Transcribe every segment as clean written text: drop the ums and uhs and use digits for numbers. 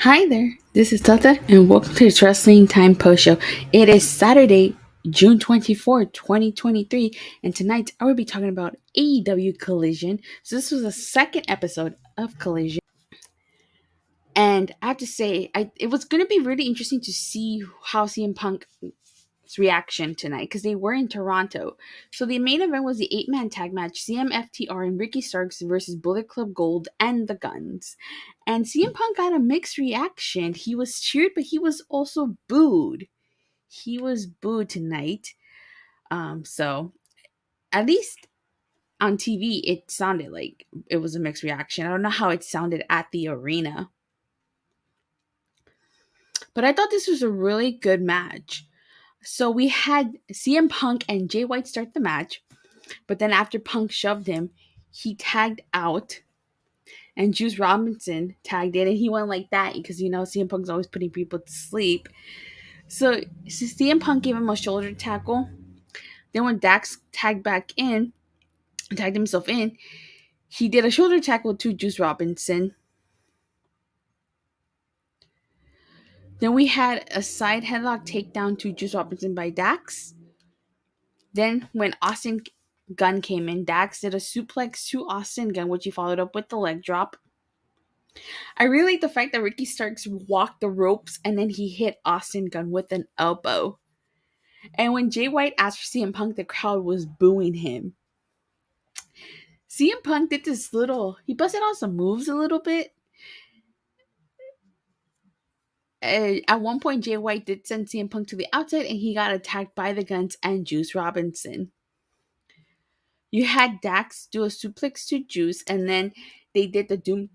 Hi there, this is Tata, and welcome to the Wrestling Time Post Show. It is Saturday, June 24th, 2023, and tonight I will be talking about AEW Collision. So, this was the second episode of Collision, and I have to say, it was going to be really interesting to see how CM Punk's reaction tonight because they were in Toronto. So, the main event was the 8-man tag match CMFTR and Ricky Starks versus Bullet Club Gold and the Guns. And CM Punk got a mixed reaction. He was cheered, but he was also booed. He was booed tonight. So at least on TV, it sounded like it was a mixed reaction. I don't know how it sounded at the arena, but I thought this was a really good match. So we had CM Punk and Jay White start the match, but then after Punk shoved him, he tagged out and Juice Robinson tagged in, and he went like that because CM Punk's always putting people to sleep. So CM Punk gave him a shoulder tackle. Then when Dax tagged himself in, he did a shoulder tackle to Juice Robinson. Then we had a side headlock takedown to Juice Robinson by Dax. Then when Austin Gunn came in, Dax did a suplex to Austin Gunn, which he followed up with the leg drop. I really like the fact that Ricky Starks walked the ropes and then he hit Austin Gunn with an elbow. And when Jay White asked for CM Punk, the crowd was booing him. CM Punk did he busted out some moves a little bit. At one point, Jay White did send CM Punk to the outside and he got attacked by the Guns and Juice Robinson. You had Dax do a suplex to Juice, and then they did him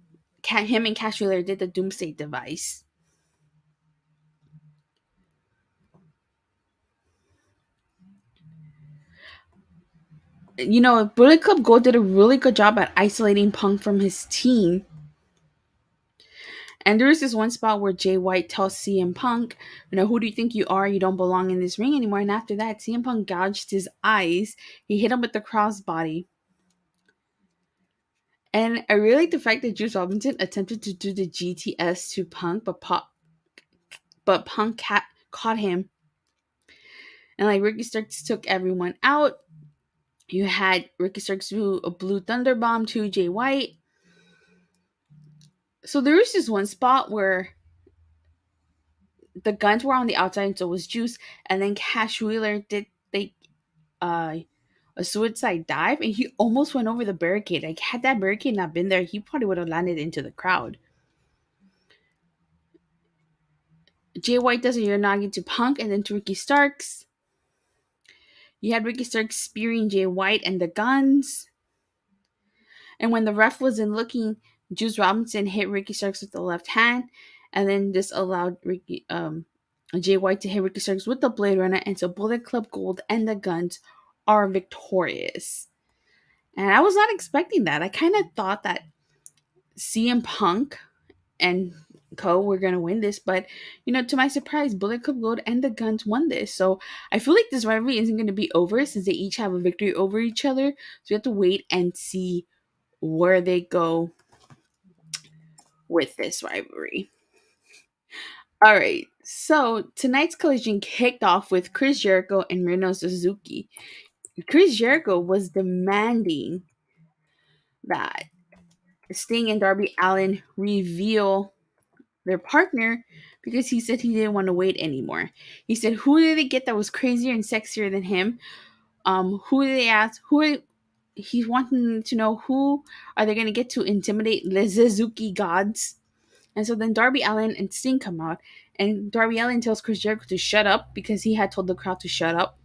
and Cash Wheeler did the Doomsday device. Bullet Club Gold did a really good job at isolating Punk from his team. And there was this one spot where Jay White tells CM Punk, who do you think you are? You don't belong in this ring anymore. And after that, CM Punk gouged his eyes. He hit him with the crossbody. And I really like the fact that Juice Robinson attempted to do the GTS to Punk, but Punk caught him. And Ricky Starks took everyone out. You had Ricky Starks do a blue thunder bomb to Jay White. So there was this one spot where the Guns were on the outside, and so was Juice, and then Cash Wheeler did uh, a suicide dive, and he almost went over the barricade. Had that barricade not been there, he probably would have landed into the crowd. Jay White does a Uranagi to Punk and then to Ricky Starks. You had Ricky Starks spearing Jay White and the Guns. And when the ref wasn't looking, Juice Robinson hit Ricky Starks with the left hand, and then this allowed Jay White to hit Ricky Starks with the Blade Runner, and so Bullet Club Gold and the Guns are victorious. And I was not expecting that. I kind of thought that CM Punk and Co were gonna win this, but to my surprise, Bullet Club Gold and the Guns won this. So I feel like this rivalry isn't gonna be over since they each have a victory over each other. So we have to wait and see where they go with this rivalry. All right, so tonight's collision kicked off with Chris Jericho and Miro Suzuki. Chris Jericho was demanding that Sting and Darby Allin reveal their partner because he said he didn't want to wait anymore. He said, "Who did they get that was crazier and sexier than him? Who did they ask? He's wanting to know who are they going to get to intimidate the Suzuki gods?" And so then Darby Allin and Sting come out, and Darby Allin tells Chris Jericho to shut up because he had told the crowd to shut up.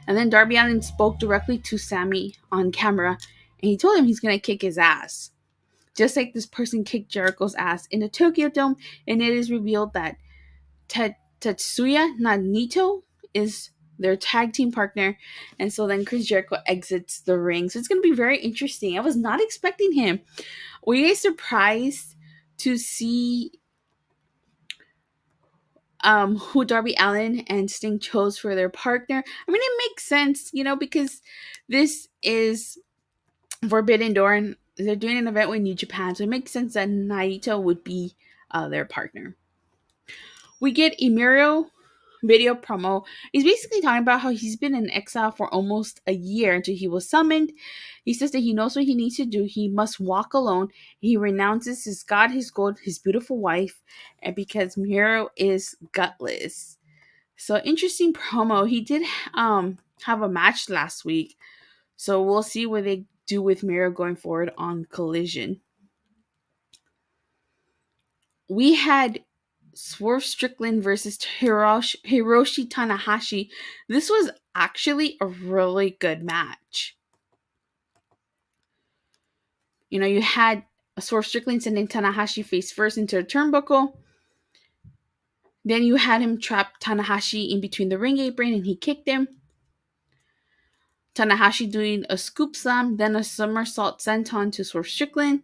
And then Darby Allin spoke directly to Sammy on camera, and he told him he's going to kick his ass. Just like this person kicked Jericho's ass in the Tokyo Dome, and it is revealed that Tetsuya Naito is their tag team partner, and so then Chris Jericho exits the ring. So it's going to be very interesting. I was not expecting him. Were you guys surprised to see who Darby Allin and Sting chose for their partner? I mean, it makes sense, because this is Forbidden Door and they're doing an event with New Japan, so it makes sense that Naito would be their partner. We get a Miro video promo. He's basically talking about how he's been in exile for almost a year until he was summoned. He says that he knows what he needs to do. He must walk alone. He renounces his god, his gold, his beautiful wife, and because Miro is gutless. So interesting promo. He did have a match last week. So we'll see what they do with Miro going forward on Collision. We had Swerve Strickland versus Hiroshi Tanahashi. This was actually a really good match. You know, you had Swerve Strickland sending Tanahashi face first into a turnbuckle. Then you had him trap Tanahashi in between the ring apron and he kicked him. Tanahashi doing a scoop slam, then a somersault senton to Swerve Strickland.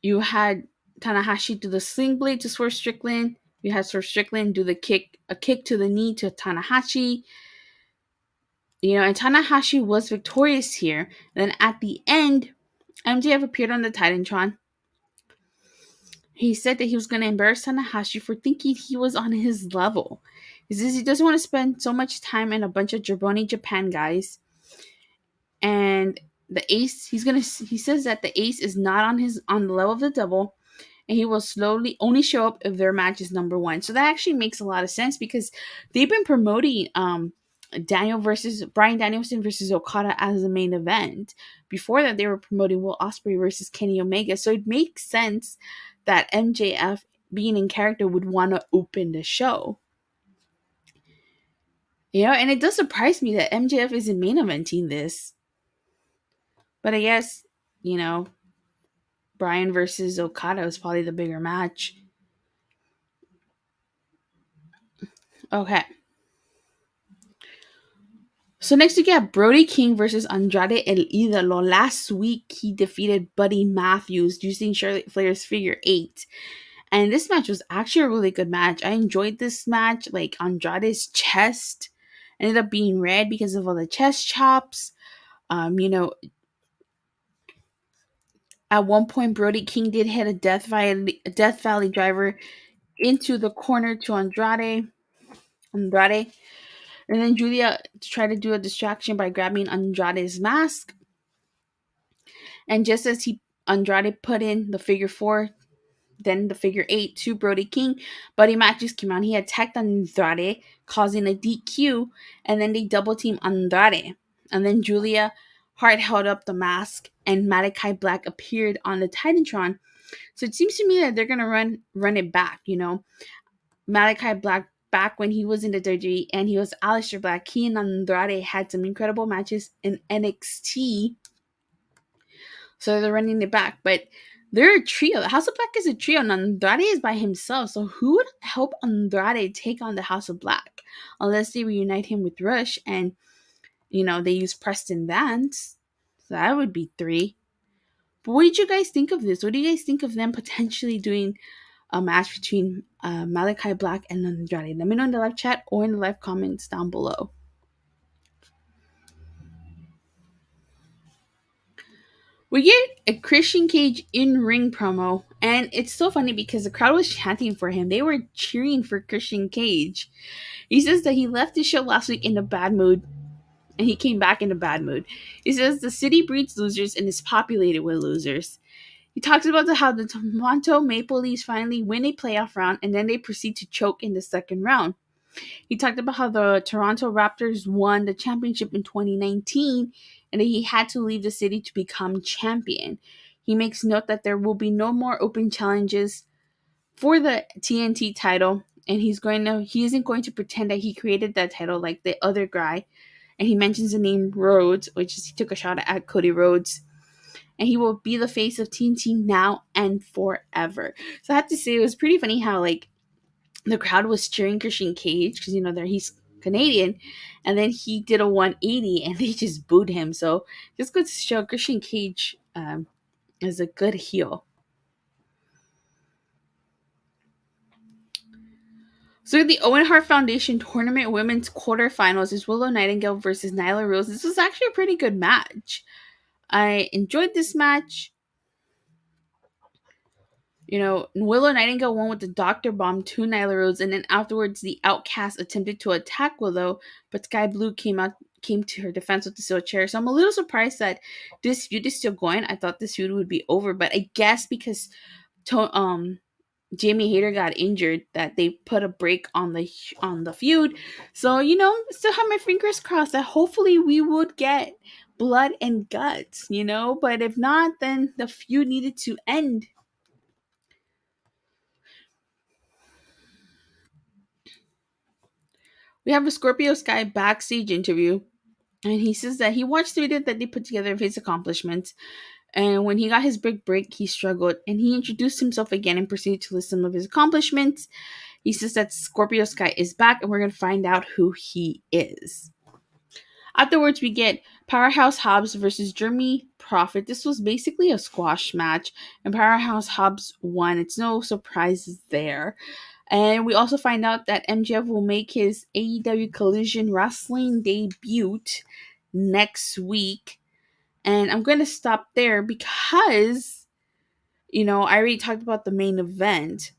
You had Tanahashi do the sling blade to Swerve Strickland. You had Swerve Strickland do a kick to the knee to Tanahashi. You know, and Tanahashi was victorious here. And then at the end, MJF appeared on the Titantron. He said that he was going to embarrass Tanahashi for thinking he was on his level. He says he doesn't want to spend so much time in a bunch of jabroni Japan guys. And the ace, he says that the ace is not on the level of the devil. And he will slowly only show up if their match is number one. So that actually makes a lot of sense because they've been promoting Bryan Danielson versus Okada as the main event. Before that, they were promoting Will Ospreay versus Kenny Omega. So it makes sense that MJF, being in character, would want to open the show. You know, and it does surprise me that MJF isn't main eventing this. But I guess, you know, Bryan versus Okada is probably the bigger match. Okay. So next we get Brody King versus Andrade El Idolo. Last week he defeated Buddy Matthews using Charlotte Flair's figure 8. And this match was actually a really good match. I enjoyed this match. Like Andrade's chest ended up being red because of all the chest chops. You know, at one point Brody King did hit a Death Valley driver into the corner to Andrade. And then Julia tried to do a distraction by grabbing Andrade's mask. And just as Andrade put in the figure 4, then the figure 8 to Brody King, Buddy Matthews came out. He attacked Andrade, causing a DQ, and then they double team Andrade. And then Julia Hart held up the mask, and Malachi Black appeared on the Titantron. So it seems to me that they're gonna run it back. You know, Malachi Black back when he was in the WWE, and he was Aleister Black. He and Andrade had some incredible matches in NXT. So they're running it back, but they're a trio. The House of Black is a trio, and Andrade is by himself. So who would help Andrade take on the House of Black? Unless they reunite him with Rush and, you know, they use Preston Vance. So that would be 3. But what did you guys think of this? What do you guys think of them potentially doing a match between Malachi Black and Andrade? Let me know in the live chat or in the live comments down below. We get a Christian Cage in-ring promo, and it's so funny because the crowd was chanting for him. They were cheering for Christian Cage. He says that he left the show last week in a bad mood, and he came back in a bad mood. He says the city breeds losers and is populated with losers. He talks about how the Toronto Maple Leafs finally win a playoff round, and then they proceed to choke in the second round. He talked about how the Toronto Raptors won the championship in 2019 and that he had to leave the city to become champion. He makes note that there will be no more open challenges for the TNT title, and he isn't going to pretend that he created that title like the other guy. And he mentions the name Rhodes, which is he took a shot at Cody Rhodes. And he will be the face of TNT now and forever. So I have to say, it was pretty funny how, like, the crowd was cheering Christian Cage because, you know, he's Canadian, and then he did a 180 and they just booed him. So just goes to show Christian Cage is a good heel. So the Owen Hart Foundation Tournament Women's Quarterfinals is Willow Nightingale versus Nyla Rose. This was actually a pretty good match. I enjoyed this match. Willow Nightingale won with the Doctor Bomb to Nyla Rose, and then afterwards the Outcast attempted to attack Willow, but Sky Blue came to her defense with the steel chair. So I'm a little surprised that this feud is still going. I thought this feud would be over, but I guess because Jamie Hayter got injured, that they put a break on the feud. So still have my fingers crossed that hopefully we would get blood and guts. But if not, then the feud needed to end. We have a Scorpio Sky backstage interview, and he says that he watched the video that they put together of his accomplishments. And when he got his big break, he struggled, and he introduced himself again and proceeded to list some of his accomplishments. He says that Scorpio Sky is back, and we're going to find out who he is. Afterwards, we get Powerhouse Hobbs versus Jeremy Prophet. This was basically a squash match, and Powerhouse Hobbs won. It's no surprises there. And we also find out that MJF will make his AEW Collision Wrestling debut next week. And I'm going to stop there because, I already talked about the main event.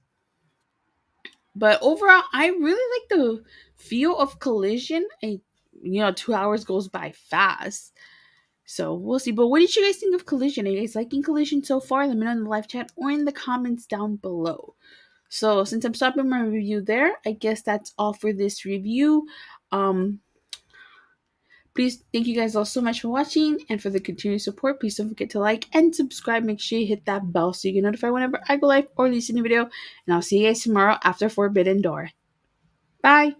But overall, I really like the feel of Collision. 2 hours goes by fast. So we'll see. But what did you guys think of Collision? Are you guys liking Collision so far? Let me know in the live chat or in the comments down below. So since I'm stopping my review there, I guess that's all for this review. Please, thank you guys all so much for watching and for the continued support. Please don't forget to like and subscribe. Make sure you hit that bell so you get notified whenever I go live or release a new video. And I'll see you guys tomorrow after Forbidden Door. Bye!